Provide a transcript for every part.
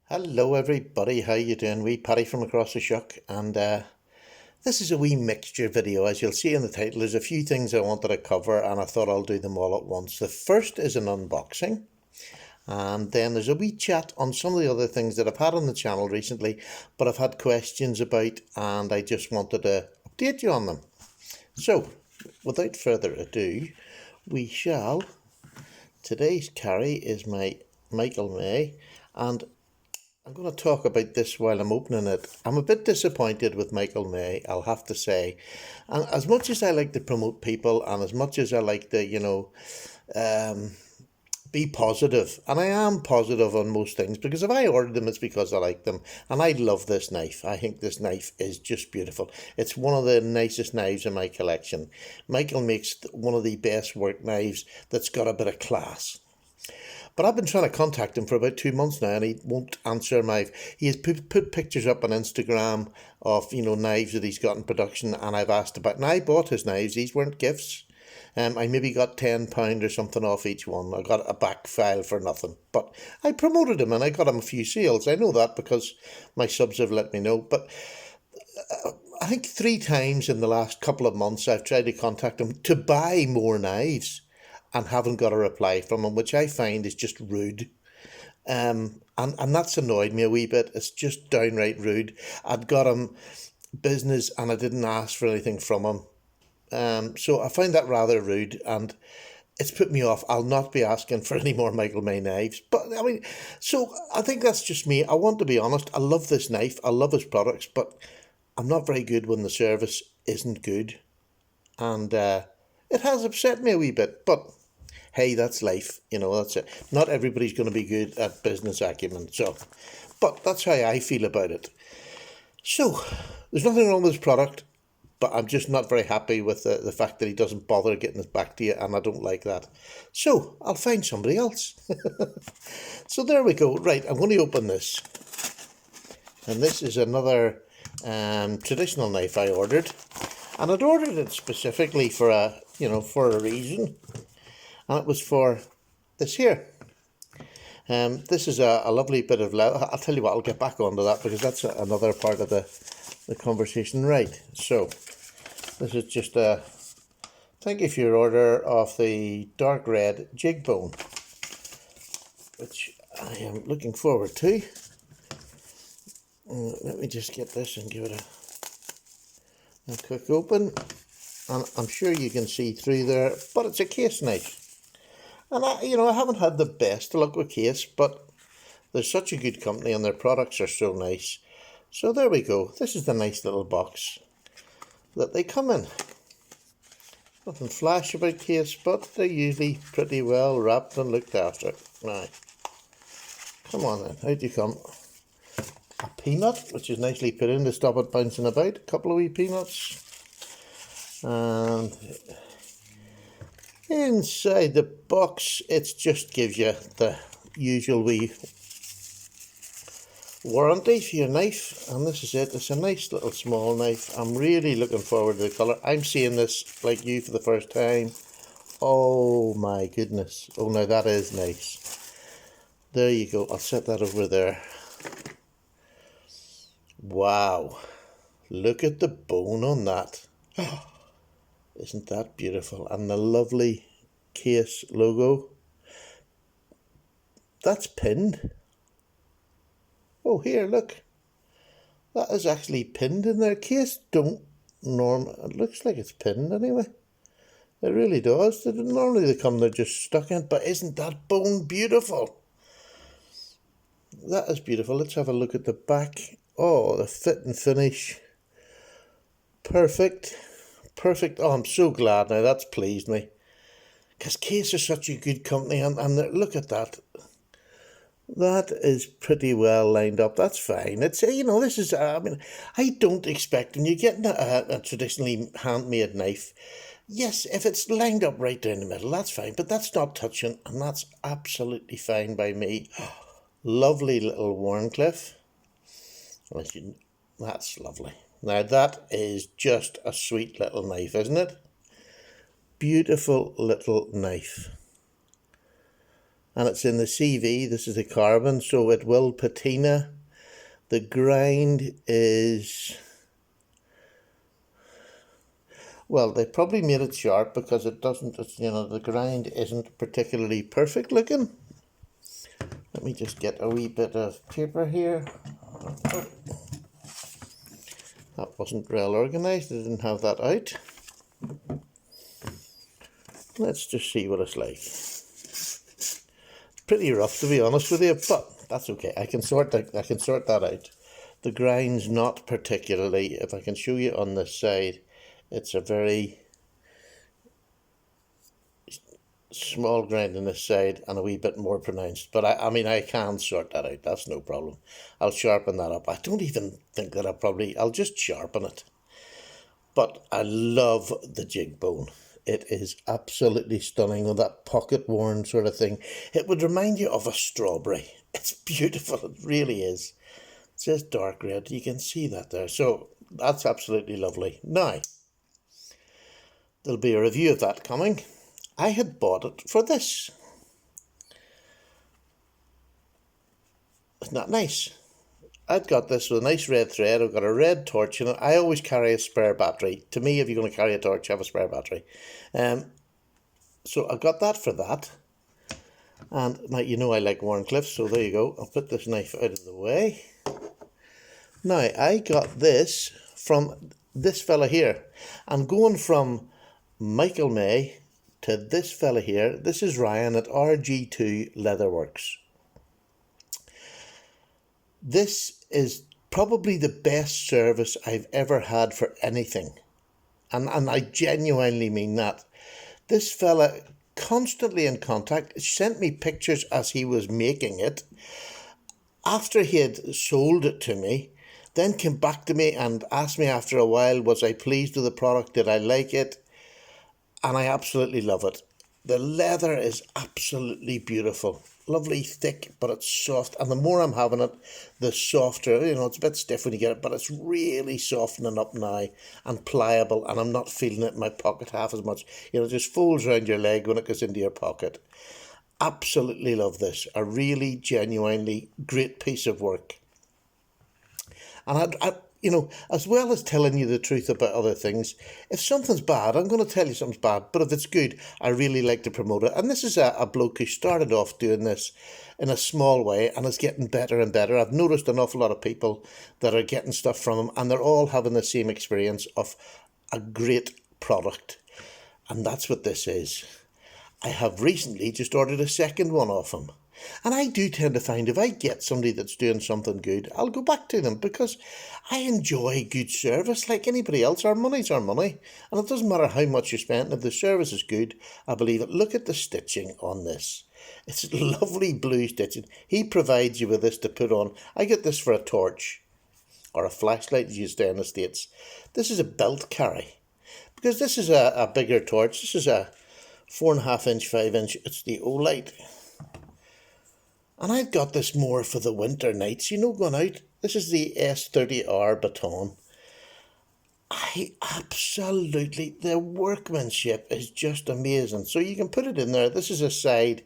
Hello everybody, how you doing? Wee Paddy from across the shuck, and this is a wee mixture video. As you'll see in the title, there's a few things I wanted to cover and I thought I'll do them all at once. The first is an unboxing, and then there's a wee chat on some of the other things that I've had on the channel recently, but I've had questions about and I just wanted to update you on them. So, without further ado, today's carry is my Michael May, and I'm going to talk about this while I'm opening it. I'm a bit disappointed with Michael May, I'll have to say. And as much as I like to promote people and as much as I like to, be positive, and I am positive on most things, because if I ordered them, it's because I like them. And I love this knife. I think this knife is just beautiful. It's one of the nicest knives in my collection. Michael makes one of the best work knives that's got a bit of class. But I've been trying to contact him for about 2 months now, and he won't answer he has put pictures up on Instagram of, knives that he's got in production, and I've asked about, and I bought his knives. These weren't gifts. I maybe got £10 or something off each one. I got a back file for nothing. But I promoted him and I got him a few sales. I know that because my subs have let me know. But I think 3 times in the last couple of months I've tried to contact him to buy more knives and haven't got a reply from him, which I find is just rude. And that's annoyed me a wee bit. It's just downright rude. I'd got him business and I didn't ask for anything from him. So I find that rather rude, and it's put me off. I'll not be asking for any more Michael May knives. But so I think that's just me. I want to be honest. I love this knife. I love his products, but I'm not very good when the service isn't good. And it has upset me a wee bit, but hey, that's life. That's it. Not everybody's going to be good at business acumen. But that's how I feel about it. So there's nothing wrong with this product, but I'm just not very happy with the fact that he doesn't bother getting it back to you, and I don't like that. So I'll find somebody else. So there we go. Right, I'm going to open this. And this is another traditional knife I ordered. And I'd ordered it specifically for a reason. And it was for this here. This is a lovely bit of leather. I'll tell you what, I'll get back onto that because that's another part of the conversation. Right, so this is just a thank you for your order of the dark red jig bone, which I am looking forward to. Let me just get this and give it a quick open, and I'm sure you can see through there, but it's a case knife. And I haven't had the best luck with case, but they're such a good company and their products are so nice. So there we go. This is the nice little box that they come in. Nothing flash about case, but they're usually pretty well wrapped and looked after. Now, come on then, out you come. A peanut, which is nicely put in to stop it bouncing about. A couple of wee peanuts. And inside the box, it just gives you the usual wee warranty for your knife, and this is it. It's a nice little small knife. I'm really looking forward to the colour. I'm seeing this like you for the first time. Oh my goodness. Oh, now that is nice. There you go. I'll set that over there. Wow, look at the bone on that. Isn't that beautiful? And the lovely case logo. That's pinned. Oh, here, look. That is actually pinned in their case. It looks like it's pinned anyway. It really does. Normally they're just stuck in, but isn't that bone beautiful? That is beautiful. Let's have a look at the back. Oh, the fit and finish. Perfect. Perfect. Oh, I'm so glad now. That's pleased me. Because Case is such a good company, and look at that. That is pretty well lined up. That's fine. It's, this is, I don't expect when you're getting a traditionally handmade knife, yes, if it's lined up right down the middle, that's fine, but that's not touching, and that's absolutely fine by me. Lovely little Wharncliffe. That's lovely. Now that is just a sweet little knife, isn't it? Beautiful little knife. and it's in the CV. This is the carbon, so it will patina. The grind is, well, they probably made it sharp because it doesn't, you know, the grind isn't particularly perfect looking. Let me just get a wee bit of paper here. That wasn't well organised, I didn't have that out. Let's just see what it's like. It's pretty rough, to be honest with you, but that's okay. I can sort that out. The grind's not particularly, if I can show you on this side, it's a very small grind on this side and a wee bit more pronounced, but I mean I can sort that out, that's no problem. I'll sharpen that up. I don't even think that I'll just sharpen it. But I love the jig bone. It is absolutely stunning with that pocket worn sort of thing. It would remind you of a strawberry. It's beautiful, it really is. It says dark red, you can see that there, so that's absolutely lovely. Now, there'll be a review of that coming. I had bought it for this. Isn't that nice? I'd got this with a nice red thread. I've got a red torch in it. I always carry a spare battery. To me, if you're going to carry a torch, have a spare battery. So I got that for that. And now, you know I like Warncliffe, so there you go. I'll put this knife out of the way. Now, I got this from this fella here. I'm going from Michael May to this fella here. This is Ryan at RG2 Leatherworks. This is probably the best service I've ever had for anything. And I genuinely mean that. This fella, constantly in contact, sent me pictures as he was making it. After he had sold it to me, then came back to me and asked me after a while, was I pleased with the product? Did I like it? And I absolutely love it. The leather is absolutely beautiful. Lovely, thick, but it's soft. And the more I'm having it, the softer. You know, it's a bit stiff when you get it, but it's really softening up now and pliable. And I'm not feeling it in my pocket half as much. You know, it just folds around your leg when it goes into your pocket. Absolutely love this. A really, genuinely great piece of work. And you know, as well as telling you the truth about other things, if something's bad, I'm going to tell you something's bad, but if it's good, I really like to promote it. And this is a bloke who started off doing this in a small way and is getting better and better. I've noticed an awful lot of people that are getting stuff from him, and they're all having the same experience of a great product. And that's what this is. I have recently just ordered a second one off him. And I do tend to find if I get somebody that's doing something good, I'll go back to them because I enjoy good service like anybody else. Our money's our money. And it doesn't matter how much you spend. If the service is good, I believe it. Look at the stitching on this. It's lovely blue stitching. He provides you with this to put on. I get this for a torch or a flashlight as you stay in the States. This is a belt carry because this is a bigger torch. This is a 4.5 inch, 5 inch. It's the Olight. And I've got this more for the winter nights, you know, going out. This is the S30R baton. The workmanship is just amazing. So you can put it in there. This is a side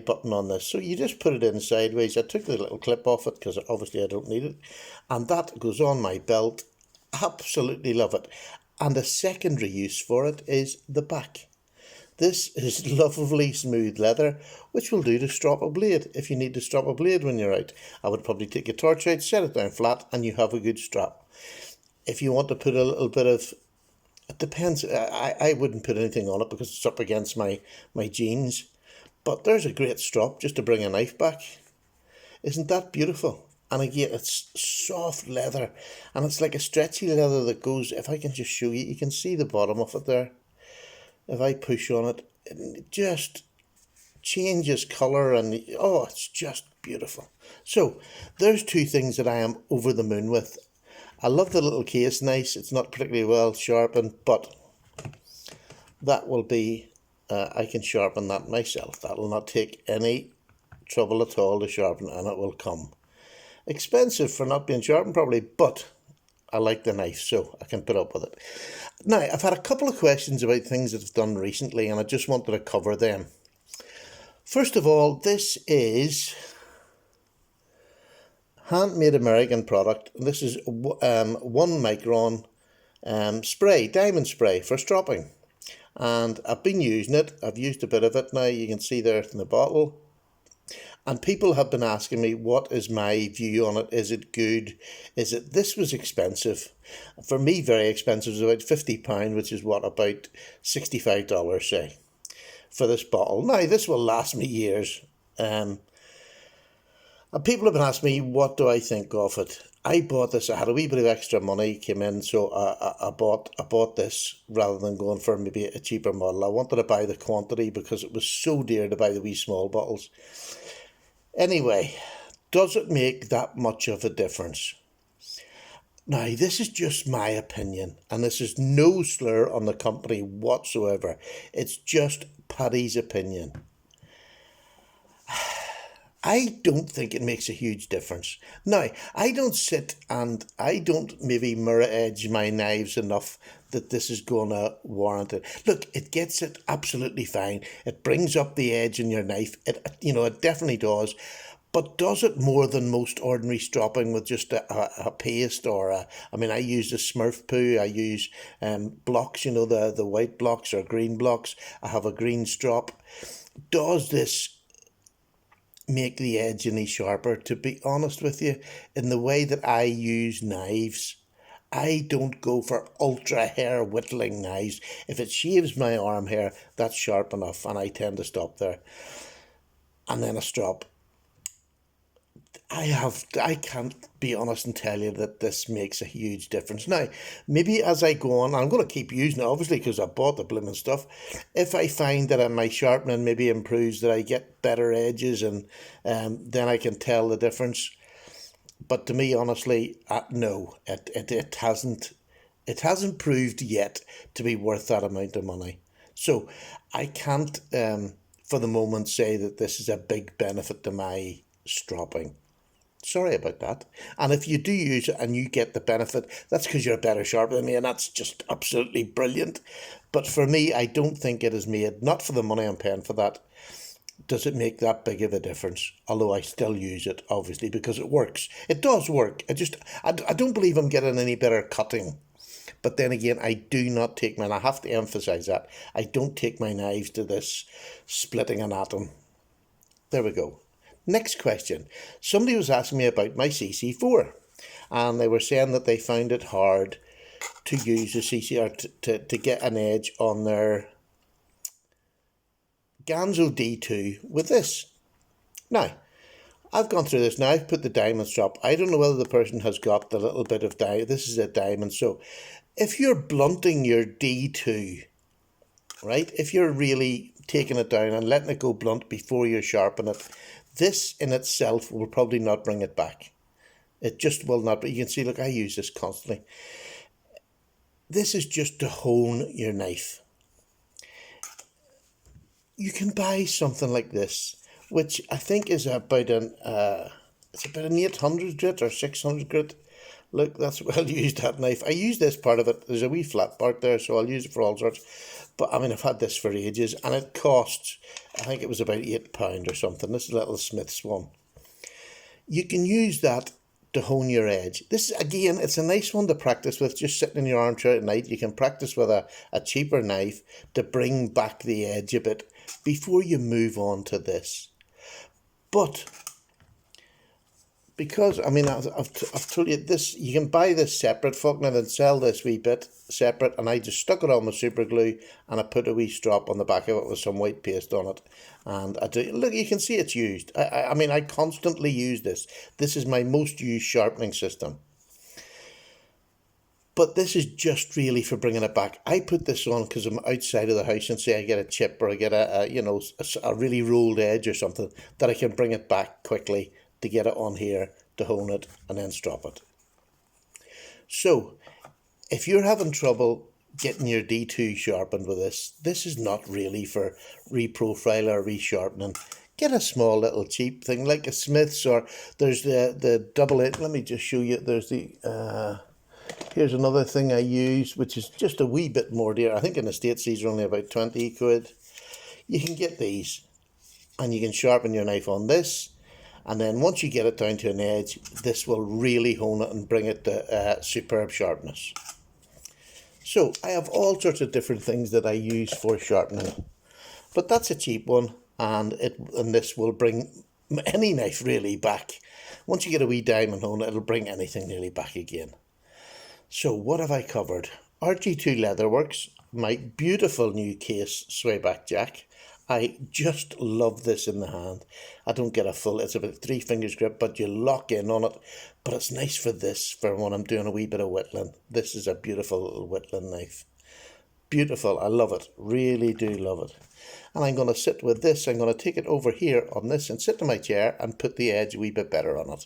button on this. So you just put it in sideways. I took the little clip off it because obviously I don't need it. And that goes on my belt. Absolutely love it. And a secondary use for it is the back. This is lovely smooth leather, which will do to strop a blade. If you need to strap a blade when you're out, I would probably take your torch out, set it down flat, and you have a good strap. If you want to put a little bit of, it depends, I wouldn't put anything on it because it's up against my jeans. But there's a great strap just to bring a knife back. Isn't that beautiful? And again, it's soft leather, and it's like a stretchy leather that goes, if I can just show you, you can see the bottom of it there. If I push on it, it just changes colour and, oh, it's just beautiful. So, there's two things that I am over the moon with. I love the little case, nice. It's not particularly well sharpened, but that will be, I can sharpen that myself. That will not take any trouble at all to sharpen, and it will come. Expensive for not being sharpened probably, but I like the knife, so I can put up with it. Now, I've had a couple of questions about things that I've done recently, and I just wanted to cover them. First of all, this is handmade American product. This is 1 micron spray, diamond spray for stropping. And I've been using it. I've used a bit of it now. You can see there in the bottle. And people have been asking me, what is my view on it? Is it good? Is it, this was expensive. For me, very expensive. It was about £50, which is what, about $65, say, for this bottle. Now, this will last me years. And people have been asking me, what do I think of it? I bought this. I had a wee bit of extra money came in, so I bought this rather than going for maybe a cheaper model. I wanted to buy the quantity because it was so dear to buy the wee small bottles. Anyway, does it make that much of a difference? Now, this is just my opinion, and this is no slur on the company whatsoever. It's just Paddy's opinion. I don't think it makes a huge difference. Now, I don't sit and I don't maybe mirror edge my knives enough that this is going to warrant it. Look, it gets it absolutely fine. It brings up the edge in your knife. It definitely does. But does it more than most ordinary stropping with just a paste or I use a Smurf poo. I use blocks, the white blocks or green blocks. I have a green strop. Does this make the edge any sharper? To be honest with you, in the way that I use knives, I don't go for ultra hair whittling knives. If it shaves my arm hair, that's sharp enough, and I tend to stop there. And then a strop. I can't be honest and tell you that this makes a huge difference. Now, maybe as I go on, I'm going to keep using it, obviously, because I bought the blooming stuff. If I find that my sharpening maybe improves, that I get better edges, and then I can tell the difference. But to me, honestly, no, it hasn't proved yet to be worth that amount of money. So I can't, for the moment, say that this is a big benefit to my stropping. Sorry about that. And if you do use it and you get the benefit, that's because you're a better sharper than me, and that's just absolutely brilliant. But for me, I don't think it is made, not for the money I'm paying for that, does it make that big of a difference. Although I still use it, obviously, because it works. It does work. I don't believe I'm getting any better cutting. But then again, I do not take and I have to emphasise that, I don't take my knives to this splitting an atom. There we go. Next question. Somebody was asking me about my CC4, and they were saying that they found it hard to use a CC or to get an edge on their Ganzo D2 with this. Now, I've gone through this now. I've put the diamond strop. I don't know whether the person has got the little bit of diamond. This is a diamond. So if you're blunting your D2, right, if you're really taking it down and letting it go blunt before you sharpen it, this in itself will probably not bring it back. It just will not. But you can see, look, I use this constantly. This is just to hone your knife. You can buy something like this, which I think is about it's about an 800 grit or 600 grit. Look, that's well used, that knife. I use this part of it. There's a wee flat part there, so I'll use it for all sorts. But I've had this for ages, and it costs, I think it was about £8 or something. This is a little Smith's one. You can use that to hone your edge. This, again, it's a nice one to practice with, just sitting in your armchair at night. You can practice with a cheaper knife to bring back the edge a bit before you move on to this. But because, I've told you this, you can buy this separate, Faulkner, and sell this wee bit separate, and I just stuck it on with super glue, and I put a wee strop on the back of it with some white paste on it, and look, you can see it's used. I constantly use this. This is my most used sharpening system. But this is just really for bringing it back. I put this on because I'm outside of the house, and say I get a chip or I get a really rolled edge or something, that I can bring it back quickly to get it on here, to hone it, and then strop it. So, if you're having trouble getting your D2 sharpened with this, this is not really for reprofile or resharpening. Get a small little cheap thing like a Smith's, or there's the double it. Let me just show you. There's the here's another thing I use, which is just a wee bit more dear. I think in the States these are only about 20 quid. You can get these. and you can sharpen your knife on this, and then once you get it down to an edge, this will really hone it and bring it to superb sharpness. So I have all sorts of different things that I use for sharpening, but that's a cheap one, and this will bring any knife really back. Once you get a wee diamond hone, it'll bring anything nearly back again. So what have I covered? RG2 Leatherworks, my beautiful new case swayback jack. I just love this in the hand. I don't get a full, it's about 3 fingers grip, but you lock in on it. But it's nice for this, for when I'm doing a wee bit of whittling. This is a beautiful little whittling knife. Beautiful, I love it, really do love it. And I'm going to sit with this, I'm going to take it over here on this and sit in my chair and put the edge a wee bit better on it.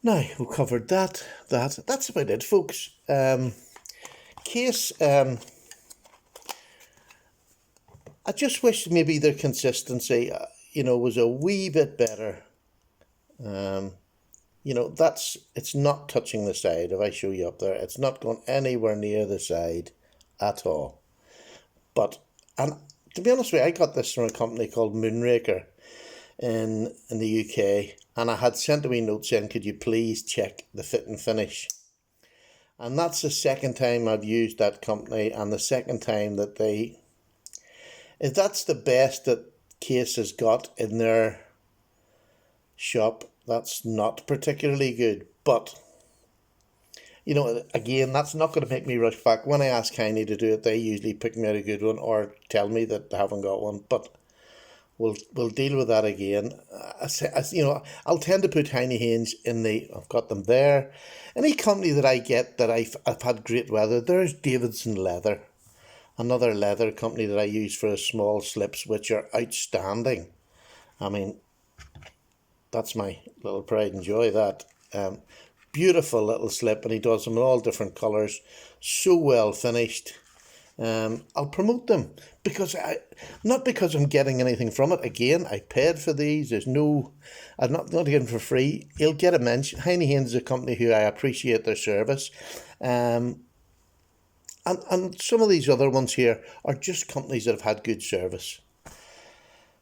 Now, we've covered that. That's about it, folks. Case, I just wish maybe their consistency, was a wee bit better. It's not touching the side. If I show you up there, it's not going anywhere near the side at all. And to be honest with you, I got this from a company called Moonraker in the UK, and I had sent a wee note saying, could you please check the fit and finish? And that's the second time I've used that company, and the second time that if that's the best that Case has got in their shop, that's not particularly good. But, again, that's not going to make me rush back. When I ask Heine to do it, they usually pick me out a good one or tell me that they haven't got one. But we'll deal with that again. I'll tend to put Heine Haynes in I've got them there. Any company that I get that I've had great weather, there's Davidson Leather. Another leather company that I use for small slips, which are outstanding. I mean, that's my little pride and joy, that. Beautiful little slip, and he does them in all different colours. So well finished. I'll promote them, not because I'm getting anything from it. Again, I paid for these. I'm not getting them for free. You'll get a mention. Heine Haynes is a company who I appreciate their service. And some of these other ones here are just companies that have had good service.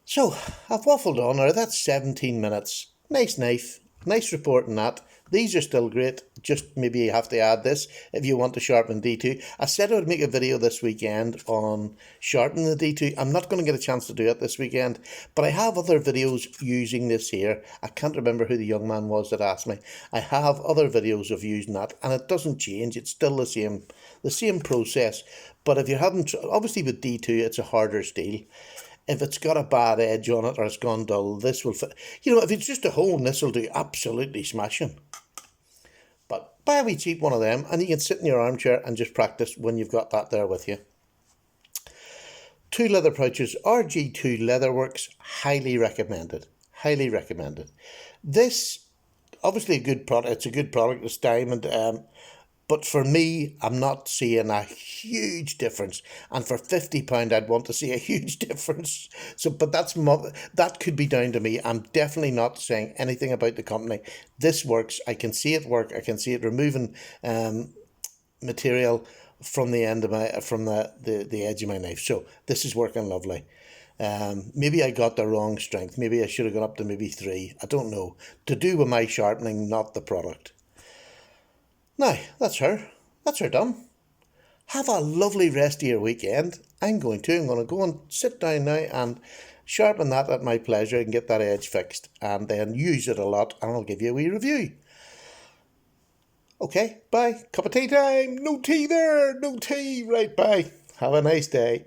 So, I've waffled on there. That's 17 minutes. Nice knife. Nice report on that. These are still great. Just maybe you have to add this if you want to sharpen D2. I said I would make a video this weekend on sharpening the D2. I'm not going to get a chance to do it this weekend, but I have other videos using this here. I can't remember who the young man was that asked me. I have other videos of using that, and it doesn't change. It's still the same process. But if you're having, obviously with D2, it's a harder steel. If it's got a bad edge on it or it's gone dull, this will fit. If it's just a hone, this will do absolutely smashing. But buy a wee cheap one of them, and you can sit in your armchair and just practice when you've got that there with you. 2 leather pouches, RG2 Leatherworks, highly recommended. Highly recommended. This, obviously a good product. It's a good product. It's diamond. But for me, I'm not seeing a huge difference. And for £50, I'd want to see a huge difference. But that could be down to me. I'm definitely not saying anything about the company. This works. I can see it work. I can see it removing material from the end of the edge of my knife. So this is working lovely. Maybe I got the wrong strength. Maybe I should have gone up to maybe 3. I don't know. To do with my sharpening, not the product. Now, that's her done. Have a lovely rest of your weekend. I'm going to go and sit down now and sharpen that at my pleasure and get that edge fixed, and then use it a lot, and I'll give you a wee review. Okay, bye. Cup of tea time. No tea there. No tea. Right, bye. Have a nice day.